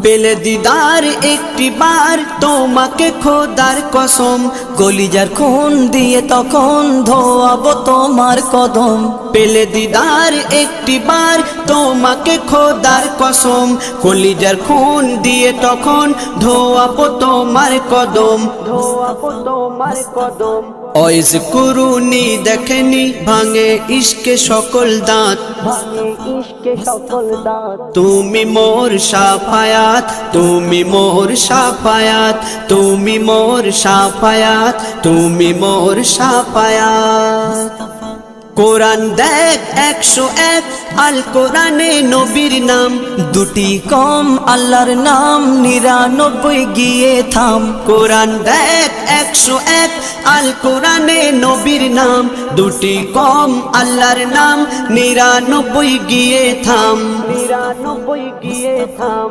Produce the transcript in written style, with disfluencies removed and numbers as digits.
পেলে দিদার একটি বার তোমাকে খোদার কসম, কলিজার খুন দিয়ে তখন ধোয়াবো তোমার কদম। পেলে দিদার একটি বার তোমাকে খোদার কসম, কলিজার খুন দিয়ে তখন ধোয়াবো তোমার কদম, ধোয়াবো তোমার কদম। ওয়াইজ কুরুনি দেখেনি ভাঙে ইশকে সকল দাঁত, ভাঙে ইশকে সকল দাঁত। তুমি মোর শাফায়াত, তুমি মোর শাফায়াত, তুমি মোর শাফায়াত, তুমি মোর শাফায়াত। কোরআন দেখ 101 আল কোরআনে নবীর নাম, দুটি কম আল্লাহর নাম 99 গিয়ে থাম। কোরআন দেখ 101 আল কোরআনে নবীর নাম, দুটি কম আল্লাহর নাম 99 গিয়ে থাম, 99 গিয়ে থাম।